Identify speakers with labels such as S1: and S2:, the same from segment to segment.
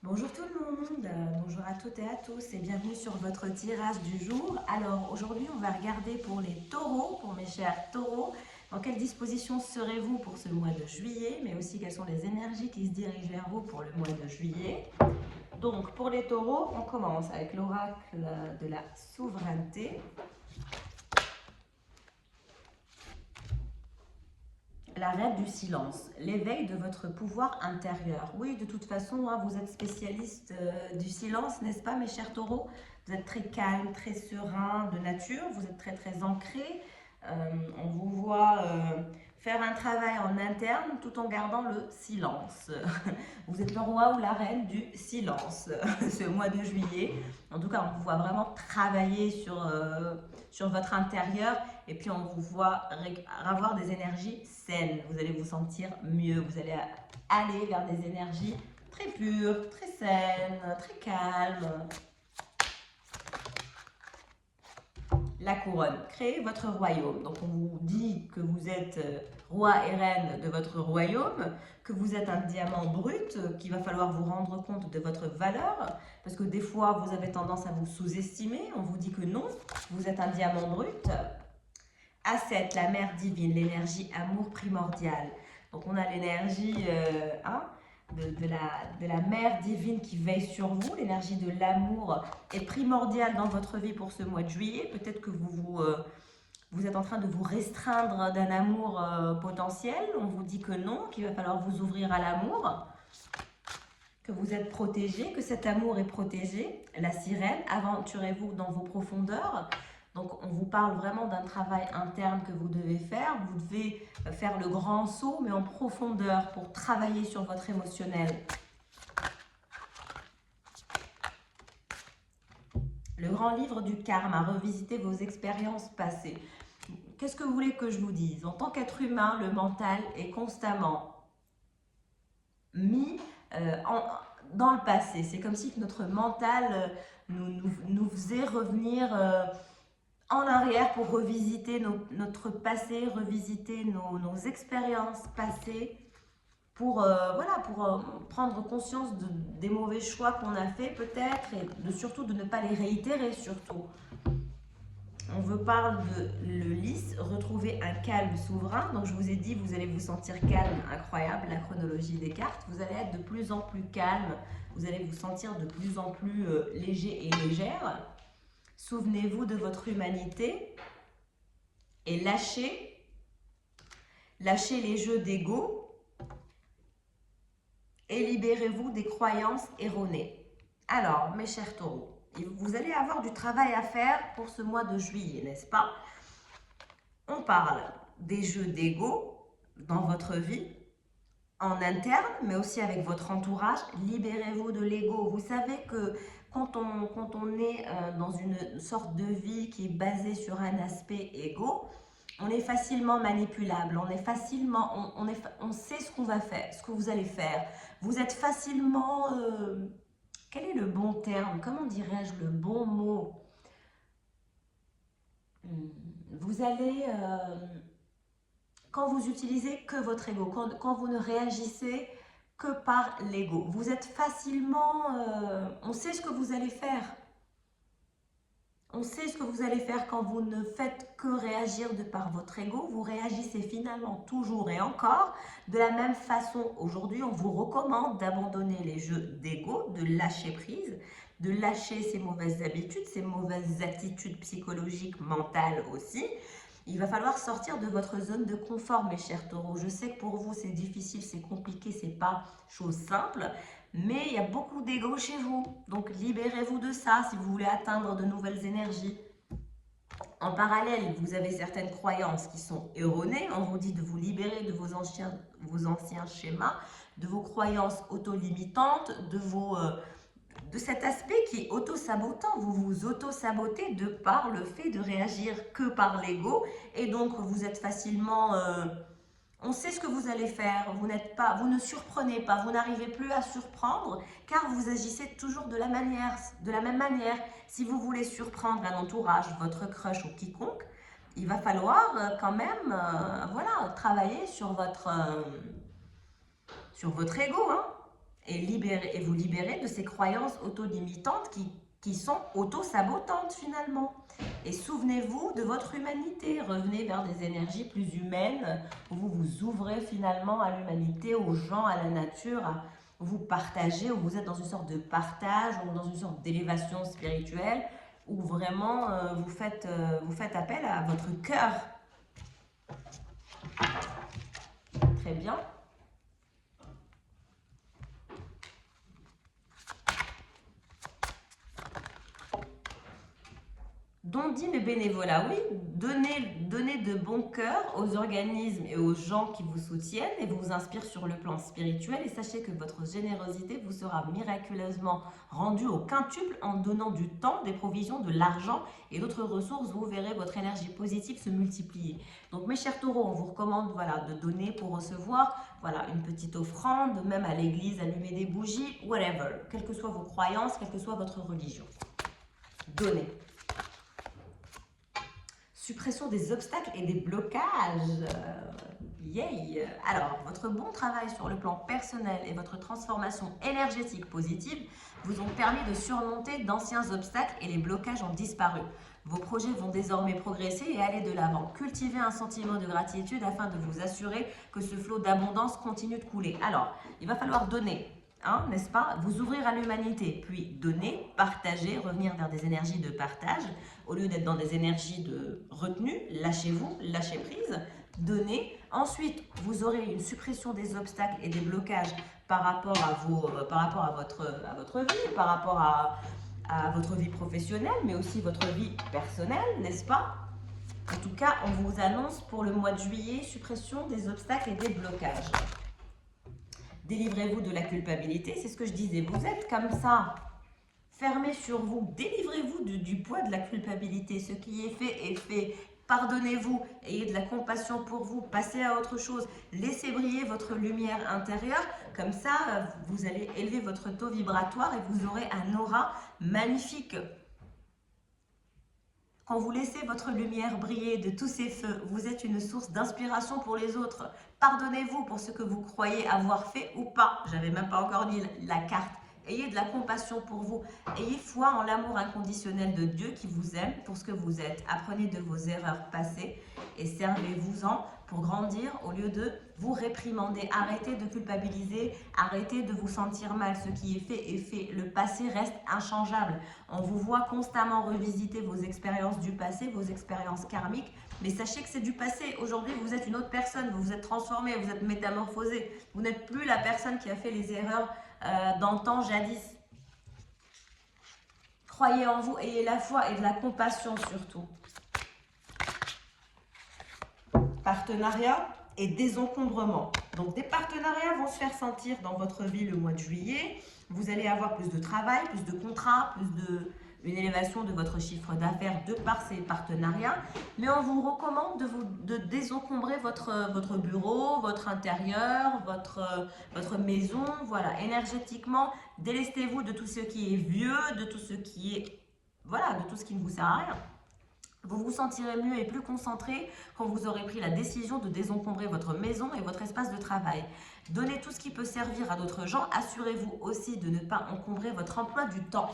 S1: Bonjour tout le monde, bonjour à toutes et à tous et bienvenue sur votre tirage du jour. Alors aujourd'hui on va regarder pour les taureaux, pour mes chers taureaux, dans quelle disposition serez-vous pour ce mois de juillet, mais aussi quelles sont les énergies qui se dirigent vers vous pour le mois de juillet. Donc pour les taureaux, on commence avec l'oracle de la souveraineté. La reine du silence, l'éveil de votre pouvoir intérieur. Oui, de toute façon, hein, vous êtes spécialiste du silence, n'est-ce pas, mes chers taureaux? Vous êtes très calme, très serein de nature, vous êtes très très ancré. On vous voit faire un travail en interne tout en gardant le silence. Vous êtes le roi ou la reine du silence ce mois de juillet. En tout cas, on vous voit vraiment travailler sur votre intérieur et puis on vous voit avoir des énergies saines. Vous allez vous sentir mieux. Vous allez aller vers des énergies très pures, très saines, très calmes. La couronne, créez votre royaume. Donc on vous dit que vous êtes roi et reine de votre royaume, que vous êtes un diamant brut, qu'il va falloir vous rendre compte de votre valeur, parce que des fois vous avez tendance à vous sous-estimer. On vous dit que non, vous êtes un diamant brut. A7, la mère divine, l'énergie amour primordial. Donc on a l'énergie de la mère divine qui veille sur vous. L'énergie de l'amour est primordiale dans votre vie pour ce mois de juillet. Peut-être que vous êtes en train de vous restreindre d'un amour potentiel. On vous dit que non, qu'il va falloir vous ouvrir à l'amour, que vous êtes protégé, que cet amour est protégé. La sirène, aventurez-vous dans vos profondeurs. Donc, on vous parle vraiment d'un travail interne que vous devez faire. Vous devez faire le grand saut, mais en profondeur, pour travailler sur votre émotionnel. Le grand livre du karma, revisiter vos expériences passées. Qu'est-ce que vous voulez que je vous dise? En tant qu'être humain, le mental est constamment mis dans le passé. C'est comme si notre mental nous faisait revenir en arrière pour revisiter notre passé, revisiter nos expériences passées, pour, prendre conscience des mauvais choix qu'on a fait peut-être, et surtout de ne pas les réitérer surtout. On veut parler de le lys, retrouver un calme souverain. Donc je vous ai dit, vous allez vous sentir calme, incroyable, la chronologie des cartes. Vous allez être de plus en plus calme, vous allez vous sentir de plus en plus léger et légère. Souvenez-vous de votre humanité et lâchez les jeux d'ego et libérez-vous des croyances erronées. Alors, mes chers taureaux, vous allez avoir du travail à faire pour ce mois de juillet, n'est-ce pas? On parle des jeux d'ego dans votre vie, en interne, mais aussi avec votre entourage. Libérez-vous de l'ego. Vous savez que quand on est dans une sorte de vie qui est basée sur un aspect égo, on est facilement manipulable, on sait ce qu'on va faire, ce que vous allez faire. Vous êtes facilement... quel est le bon terme? Comment dirais-je le bon mot? Vous allez... quand vous utilisez que votre ego, quand vous ne réagissez que par l'ego, vous êtes facilement... on sait ce que vous allez faire. On sait ce que vous allez faire quand vous ne faites que réagir de par votre ego. Vous réagissez finalement toujours et encore de la même façon. Aujourd'hui, on vous recommande d'abandonner les jeux d'ego, de lâcher prise, de lâcher ces mauvaises habitudes, ces mauvaises attitudes psychologiques, mentales aussi. Il va falloir sortir de votre zone de confort, mes chers taureaux. Je sais que pour vous, c'est difficile, c'est compliqué, c'est pas chose simple. Mais il y a beaucoup d'ego chez vous. Donc libérez-vous de ça si vous voulez atteindre de nouvelles énergies. En parallèle, vous avez certaines croyances qui sont erronées. On vous dit de vous libérer de vos anciens schémas, de vos croyances auto-limitantes, de cet aspect qui est auto-sabotant. Vous vous auto-sabotez de par le fait de réagir que par l'ego. Et donc, vous êtes facilement... on sait ce que vous allez faire, vous ne surprenez pas, vous n'arrivez plus à surprendre car vous agissez toujours de la même manière. Si vous voulez surprendre un entourage, votre crush ou quiconque, il va falloir quand même travailler sur votre ego. Hein. et vous libérer de ces croyances auto-limitantes qui sont auto-sabotantes finalement. Et souvenez-vous de votre humanité, revenez vers des énergies plus humaines, où vous vous ouvrez finalement à l'humanité, aux gens, à la nature, où vous partagez, où vous êtes dans une sorte de partage, ou dans une sorte d'élévation spirituelle, où vraiment vous faites appel à votre cœur. Très bien. Don dit le bénévolat, oui, donnez de bon cœur aux organismes et aux gens qui vous soutiennent et vous inspirent sur le plan spirituel. Et sachez que votre générosité vous sera miraculeusement rendue au quintuple en donnant du temps, des provisions, de l'argent et d'autres ressources. Vous verrez votre énergie positive se multiplier. Donc mes chers taureaux, on vous recommande voilà, de donner pour recevoir. Voilà, une petite offrande, même à l'église, allumer des bougies, whatever. Quelles que soient vos croyances, quelle que soit votre religion. Donnez. Suppression des obstacles et des blocages. Yay! Alors, votre bon travail sur le plan personnel et votre transformation énergétique positive vous ont permis de surmonter d'anciens obstacles et les blocages ont disparu. Vos projets vont désormais progresser et aller de l'avant. Cultivez un sentiment de gratitude afin de vous assurer que ce flot d'abondance continue de couler. Alors, il va falloir donner. Hein, n'est-ce pas? Vous ouvrir à l'humanité, puis donner, partager, revenir vers des énergies de partage, au lieu d'être dans des énergies de retenue, lâchez-vous, lâchez prise, donnez. Ensuite, vous aurez une suppression des obstacles et des blocages par rapport à votre vie, par rapport à votre vie professionnelle, mais aussi votre vie personnelle, n'est-ce pas? En tout cas, on vous annonce pour le mois de juillet, suppression des obstacles et des blocages. Délivrez-vous de la culpabilité, c'est ce que je disais, vous êtes comme ça, fermez sur vous, délivrez-vous du poids de la culpabilité, ce qui est fait, pardonnez-vous, ayez de la compassion pour vous, passez à autre chose, laissez briller votre lumière intérieure, comme ça vous allez élever votre taux vibratoire et vous aurez un aura magnifique. Quand vous laissez votre lumière briller de tous ces feux, vous êtes une source d'inspiration pour les autres. Pardonnez-vous pour ce que vous croyez avoir fait ou pas. J'avais même pas encore dit la carte. Ayez de la compassion pour vous. Ayez foi en l'amour inconditionnel de Dieu qui vous aime pour ce que vous êtes. Apprenez de vos erreurs passées et servez-vous-en pour grandir au lieu de vous réprimander. Arrêtez de culpabiliser, arrêtez de vous sentir mal. Ce qui est fait est fait. Le passé reste inchangeable. On vous voit constamment revisiter vos expériences du passé, vos expériences karmiques. Mais sachez que c'est du passé. Aujourd'hui, vous êtes une autre personne. Vous vous êtes transformé, vous êtes métamorphosé. Vous n'êtes plus la personne qui a fait les erreurs d'antan, jadis. Croyez en vous, ayez la foi et de la compassion surtout. Partenariat et désencombrement. Donc des partenariats vont se faire sentir dans votre vie le mois de juillet. Vous allez avoir plus de travail, plus de contrats, une élévation de votre chiffre d'affaires de par ces partenariats. Mais on vous recommande de désencombrer votre bureau, votre intérieur, votre maison. Voilà, énergétiquement, délestez-vous de tout ce qui est vieux, de tout ce qui est, voilà, de tout ce qui ne vous sert à rien. Vous vous sentirez mieux et plus concentré quand vous aurez pris la décision de désencombrer votre maison et votre espace de travail. Donnez tout ce qui peut servir à d'autres gens. Assurez-vous aussi de ne pas encombrer votre emploi du temps.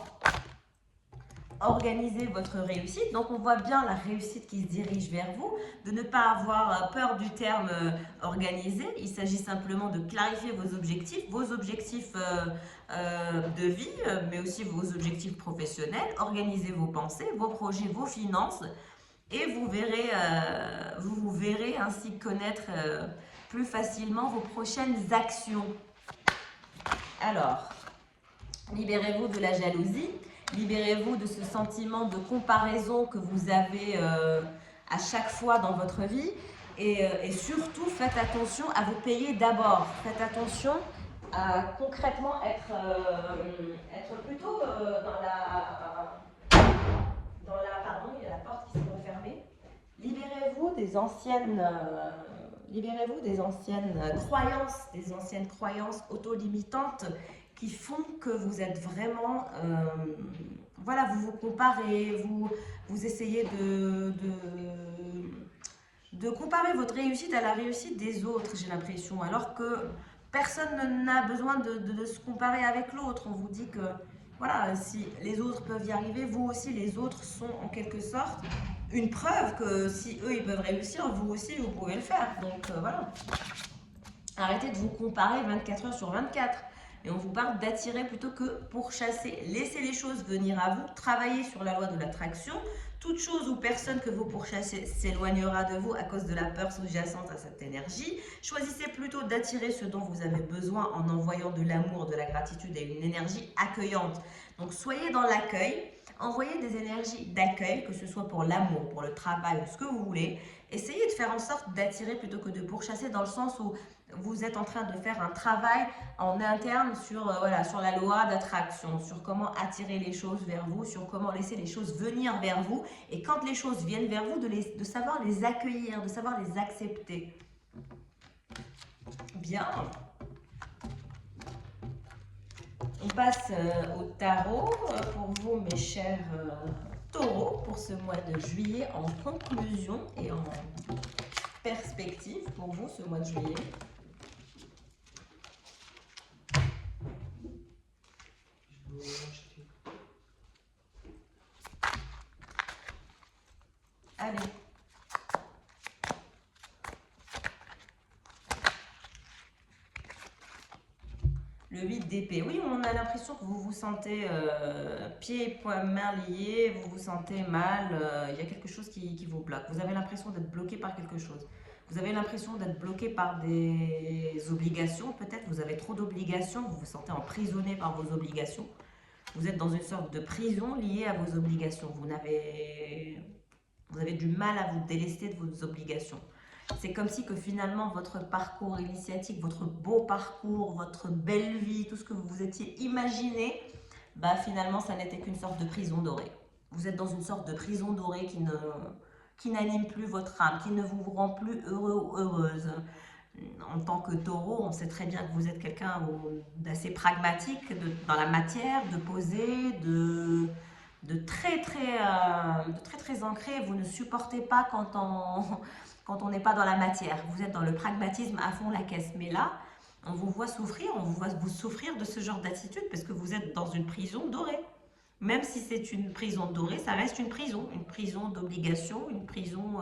S1: Organisez votre réussite. Donc, on voit bien la réussite qui se dirige vers vous. De ne pas avoir peur du terme organisé. Il s'agit simplement de clarifier vos objectifs de vie, mais aussi vos objectifs professionnels. Organisez vos pensées, vos projets, vos finances. Et vous verrez ainsi connaître plus facilement vos prochaines actions. Alors, libérez-vous de la jalousie. Libérez-vous de ce sentiment de comparaison que vous avez à chaque fois dans votre vie. Et surtout, faites attention à vous payer d'abord. Faites attention à concrètement être plutôt pardon, il y a la porte qui s'est refermée. Libérez-vous des anciennes croyances auto-limitantes qui font que vous êtes vraiment, voilà, vous vous comparez, vous essayez de comparer votre réussite à la réussite des autres, j'ai l'impression, alors que personne n'a besoin de se comparer avec l'autre. On vous dit que voilà, si les autres peuvent y arriver, vous aussi, les autres sont en quelque sorte une preuve que si eux, ils peuvent réussir, vous aussi, vous pouvez le faire. Donc voilà, arrêtez de vous comparer 24 heures sur 24. Et on vous parle d'attirer plutôt que pourchasser. Laissez les choses venir à vous, travaillez sur la loi de l'attraction. Toute chose ou personne que vous pourchassez s'éloignera de vous à cause de la peur sous-jacente à cette énergie. Choisissez plutôt d'attirer ce dont vous avez besoin en envoyant de l'amour, de la gratitude et une énergie accueillante. Donc soyez dans l'accueil, envoyez des énergies d'accueil, que ce soit pour l'amour, pour le travail ou ce que vous voulez. Essayez de faire en sorte d'attirer plutôt que de pourchasser, dans le sens où vous êtes en train de faire un travail en interne sur, voilà, sur la loi d'attraction, sur comment attirer les choses vers vous, sur comment laisser les choses venir vers vous. Et quand les choses viennent vers vous, de savoir les accueillir, de savoir les accepter. Bien. On passe au tarot pour vous, mes chers taureaux, pour ce mois de juillet, en conclusion et en perspective pour vous, ce mois de juillet. Allez. Le 8 d'épée. Oui, on a l'impression que vous vous sentez pieds, poings, mains liés, vous vous sentez mal, il y a quelque chose qui vous bloque. Vous avez l'impression d'être bloqué par quelque chose. Vous avez l'impression d'être bloqué par des obligations, peut-être. Vous avez trop d'obligations, vous vous sentez emprisonné par vos obligations. Vous êtes dans une sorte de prison liée à vos obligations. Vous avez du mal à vous délester de vos obligations. C'est comme si que finalement votre parcours initiatique, votre beau parcours, votre belle vie, tout ce que vous vous étiez imaginé, bah finalement ça n'était qu'une sorte de prison dorée. Vous êtes dans une sorte de prison dorée qui n'anime plus votre âme, qui ne vous rend plus heureux ou heureuse. En tant que taureau, on sait très bien que vous êtes quelqu'un d'assez pragmatique dans la matière, de posé, de très ancré. Vous ne supportez pas quand on n'est pas dans la matière. Vous êtes dans le pragmatisme à fond la caisse. Mais là, on vous voit souffrir, on vous voit vous souffrir de ce genre d'attitude parce que vous êtes dans une prison dorée. Même si c'est une prison dorée, ça reste une prison d'obligation, une prison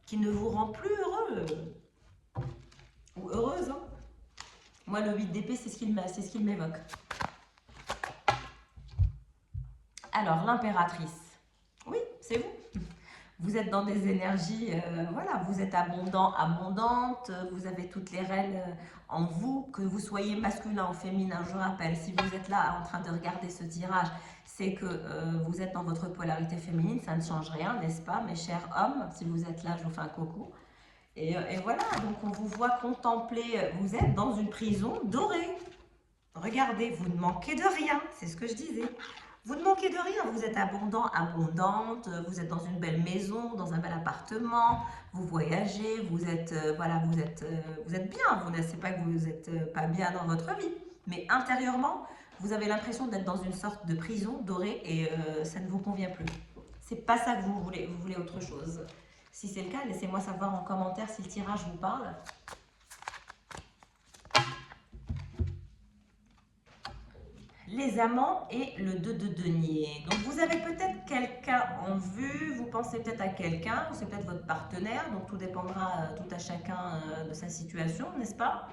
S1: qui ne vous rend plus heureux ou heureuse. Hein. Moi, le 8 d'épée, c'est ce qu'il m'évoque. Alors, l'impératrice. Oui, c'est vous. Vous êtes dans des énergies, voilà, vous êtes abondante, vous avez toutes les reines en vous, que vous soyez masculin ou féminin, je rappelle, si vous êtes là en train de regarder ce tirage, c'est que vous êtes dans votre polarité féminine, ça ne change rien, n'est-ce pas, mes chers hommes? Si vous êtes là, je vous fais un coucou. Et voilà, donc on vous voit contempler, vous êtes dans une prison dorée. Regardez, vous ne manquez de rien, c'est ce que je disais. Vous ne manquez de rien, vous êtes abondant, abondante, vous êtes dans une belle maison, dans un bel appartement, vous voyagez, vous êtes, voilà, vous êtes bien, c'est pas que vous n'êtes pas bien dans votre vie, mais intérieurement, vous avez l'impression d'être dans une sorte de prison dorée et ça ne vous convient plus. C'est pas ça que vous voulez autre chose. Si c'est le cas, laissez-moi savoir en commentaire si le tirage vous parle. Les amants et le 2 de denier. Donc vous avez peut-être quelqu'un en vue, vous pensez peut-être à quelqu'un, ou c'est peut-être votre partenaire, donc tout dépendra tout à chacun de sa situation, n'est-ce pas?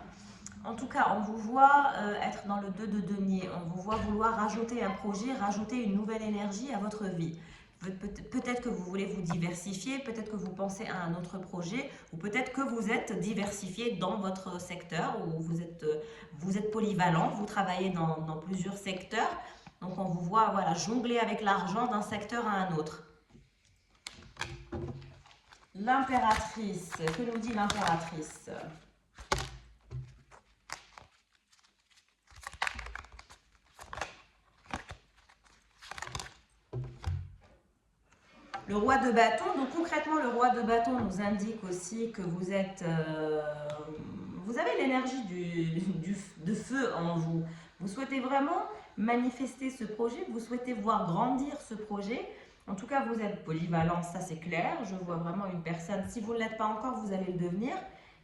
S1: En tout cas, on vous voit être dans le 2 de denier, on vous voit vouloir rajouter un projet, rajouter une nouvelle énergie à votre vie. Peut-être que vous voulez vous diversifier, peut-être que vous pensez à un autre projet, ou peut-être que vous êtes diversifié dans votre secteur, ou vous êtes polyvalent, vous travaillez dans plusieurs secteurs. Donc on vous voit voilà, jongler avec l'argent d'un secteur à un autre. L'impératrice, que nous dit l'impératrice ? Le roi de bâton, donc concrètement le roi de bâton nous indique aussi que vous êtes, vous avez l'énergie de feu en vous. Vous souhaitez vraiment manifester ce projet, vous souhaitez voir grandir ce projet. En tout cas, vous êtes polyvalent, ça c'est clair. Je vois vraiment une personne, si vous ne l'êtes pas encore, vous allez le devenir.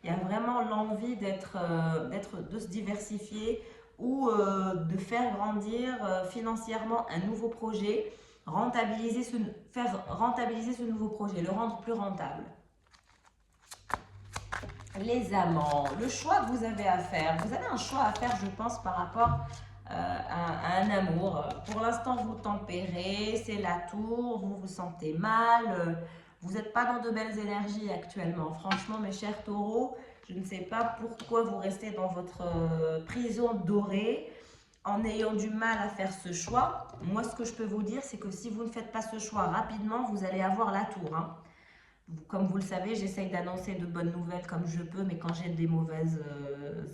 S1: Il y a vraiment l'envie de se diversifier ou de faire grandir financièrement un nouveau projet, faire rentabiliser ce nouveau projet, le rendre plus rentable. Les amants, le choix que vous avez à faire, vous avez un choix à faire, je pense, par rapport à un amour. Pour l'instant, vous tempérez, c'est la tour, vous vous sentez mal, vous n'êtes pas dans de belles énergies actuellement. Franchement, mes chers taureaux, je ne sais pas pourquoi vous restez dans votre prison dorée en ayant du mal à faire ce choix. Moi, ce que je peux vous dire, c'est que si vous ne faites pas ce choix rapidement, vous allez avoir la tour, hein. Comme vous le savez, j'essaye d'annoncer de bonnes nouvelles comme je peux, mais quand j'ai des mauvaises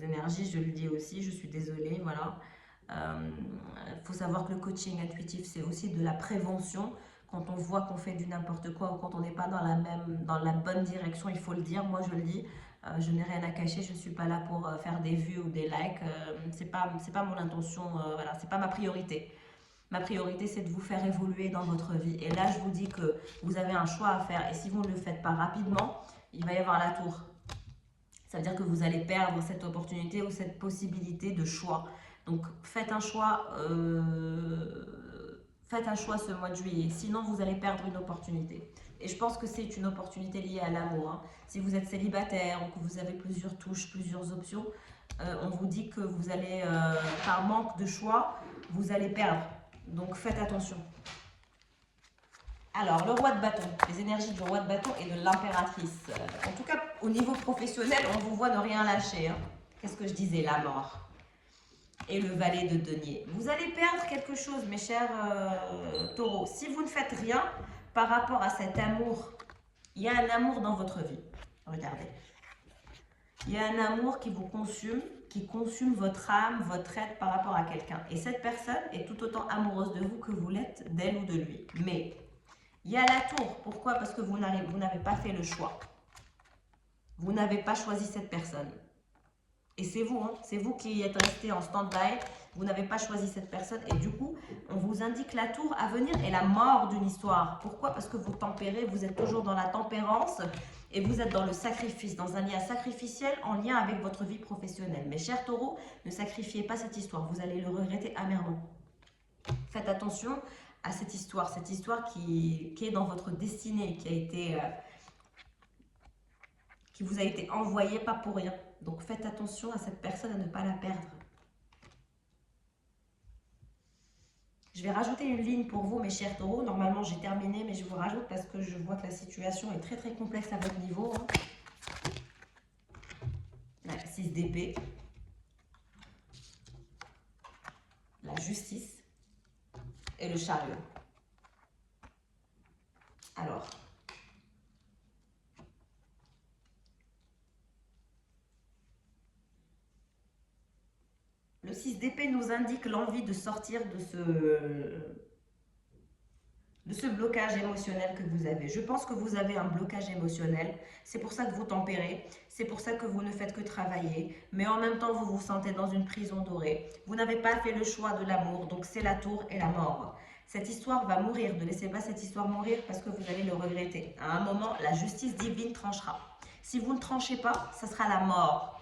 S1: énergies, je le dis aussi, je suis désolée, voilà. Faut savoir que le coaching intuitif, c'est aussi de la prévention. Quand on voit qu'on fait du n'importe quoi ou quand on n'est pas dans la bonne direction, il faut le dire, moi je le dis. Je n'ai rien à cacher, je ne suis pas là pour faire des vues ou des likes. C'est pas mon intention, voilà, c'est pas ma priorité. Ma priorité, c'est de vous faire évoluer dans votre vie. Et là, je vous dis que vous avez un choix à faire. Et si vous ne le faites pas rapidement, il va y avoir la tour. Ça veut dire que vous allez perdre cette opportunité ou cette possibilité de choix. Donc, faites un choix ce mois de juillet. Sinon, vous allez perdre une opportunité. Et je pense que c'est une opportunité liée à l'amour, hein. Si vous êtes célibataire ou que vous avez plusieurs touches, plusieurs options, on vous dit que vous allez, par manque de choix, vous allez perdre. Donc faites attention. Alors, le roi de bâton, les énergies du roi de bâton et de l'impératrice. En tout cas, au niveau professionnel, on vous voit ne rien lâcher, hein. Qu'est-ce que je disais? La mort. Et le valet de denier. Vous allez perdre quelque chose, mes chers taureaux. Si vous ne faites rien par rapport à cet amour, il y a un amour dans votre vie. Regardez. Il y a un amour qui vous consume, qui consume votre âme, votre être par rapport à quelqu'un. Et cette personne est tout autant amoureuse de vous que vous l'êtes d'elle ou de lui. Mais il y a la tour. Pourquoi? Parce que vous n'avez pas fait le choix. Vous n'avez pas choisi cette personne. Et c'est vous, hein, c'est vous qui êtes resté en stand-by. Vous n'avez pas choisi cette personne. Et du coup, on vous indique la tour à venir et la mort d'une histoire. Pourquoi? Parce que vous tempérez, vous êtes toujours dans la tempérance. Et vous êtes dans le sacrifice, dans un lien sacrificiel en lien avec votre vie professionnelle. Mes chers taureaux, ne sacrifiez pas cette histoire. Vous allez le regretter amèrement. Faites attention à cette histoire qui est dans votre destinée, qui vous a été envoyée pas pour rien. Donc faites attention à cette personne, à ne pas la perdre. Je vais rajouter une ligne pour vous, mes chers taureaux. Normalement, j'ai terminé, mais je vous rajoute parce que je vois que la situation est très très complexe à votre niveau, hein. La 6 d'épée. La justice. Et le chariot. Alors. Le 6 d'épée nous indique l'envie de sortir de ce blocage émotionnel que vous avez. Je pense que vous avez un blocage émotionnel. C'est pour ça que vous tempérez. C'est pour ça que vous ne faites que travailler. Mais en même temps, vous vous sentez dans une prison dorée. Vous n'avez pas fait le choix de l'amour. Donc, c'est la tour et la mort. Cette histoire va mourir. Ne laissez pas cette histoire mourir parce que vous allez le regretter. À un moment, la justice divine tranchera. Si vous ne tranchez pas, ça sera la mort.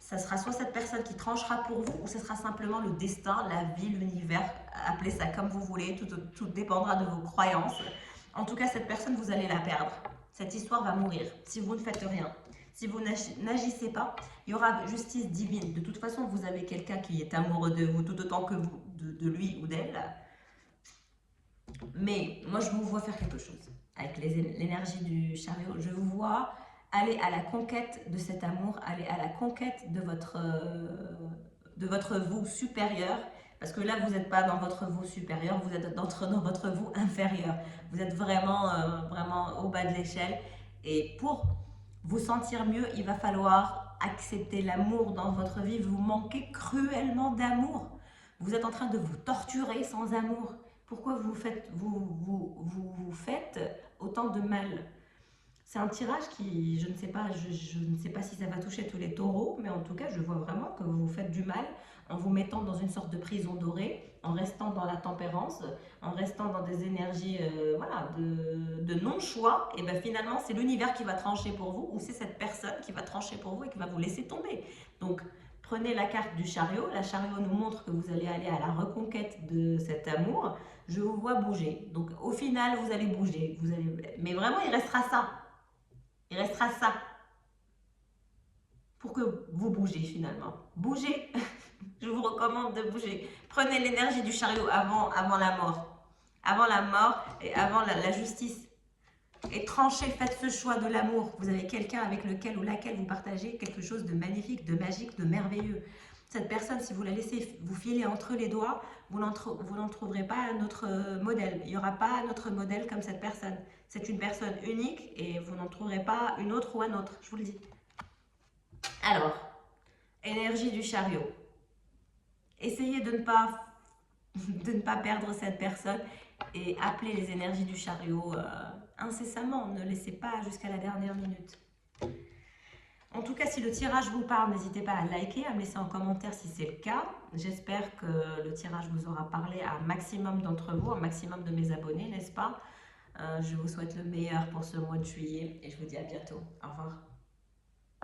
S1: Ça sera soit cette personne qui tranchera pour vous, ou ce sera simplement le destin, la vie, l'univers, appelez ça comme vous voulez, tout dépendra de vos croyances. En tout cas, cette personne, vous allez la perdre. Cette histoire va mourir si vous ne faites rien. Si vous n'agissez pas, il y aura justice divine. De toute façon, vous avez quelqu'un qui est amoureux de vous, tout autant que vous, de lui ou d'elle. Mais moi, je vous vois faire quelque chose. Avec l'énergie du chariot, je vous vois aller à la conquête de cet amour, aller à la conquête de votre vous supérieur, parce que là, vous n'êtes pas dans votre vous supérieur, vous êtes dans votre vous inférieur. Vous êtes vraiment, vraiment au bas de l'échelle. Et pour vous sentir mieux, il va falloir accepter l'amour dans votre vie. Vous manquez cruellement d'amour. Vous êtes en train de vous torturer sans amour. Pourquoi vous faites autant de mal? C'est un tirage qui, je ne sais pas, je ne sais pas si ça va toucher tous les taureaux, mais en tout cas, je vois vraiment que vous vous faites du mal en vous mettant dans une sorte de prison dorée, en restant dans la tempérance, en restant dans des énergies voilà, de non-choix. Et bien finalement, c'est l'univers qui va trancher pour vous, ou c'est cette personne qui va trancher pour vous et qui va vous laisser tomber. Donc, prenez la carte du chariot. La chariot nous montre que vous allez aller à la reconquête de cet amour. Je vous vois bouger. Donc, au final, vous allez bouger. Vous allez... Mais vraiment, il restera ça. Il restera ça pour que vous bougez finalement. Bougez. Je vous recommande de bouger. Prenez l'énergie du chariot avant la mort. Avant la mort et avant la justice. Et tranchez, faites ce choix de l'amour. Vous avez quelqu'un avec lequel ou laquelle vous partagez quelque chose de magnifique, de magique, de merveilleux. Cette personne, si vous la laissez vous filer entre les doigts, vous n'en trouverez pas un autre modèle. Il n'y aura pas un autre modèle comme cette personne. C'est une personne unique et vous n'en trouverez pas une autre ou un autre, je vous le dis. Alors, énergie du chariot. Essayez de ne pas perdre cette personne et appelez les énergies du chariot incessamment. Ne laissez pas jusqu'à la dernière minute. En tout cas, si le tirage vous parle, n'hésitez pas à liker, à me laisser en commentaire si c'est le cas. J'espère que le tirage vous aura parlé à un maximum d'entre vous, un maximum de mes abonnés, n'est-ce pas? Je vous souhaite le meilleur pour ce mois de juillet et je vous dis à bientôt. Au revoir.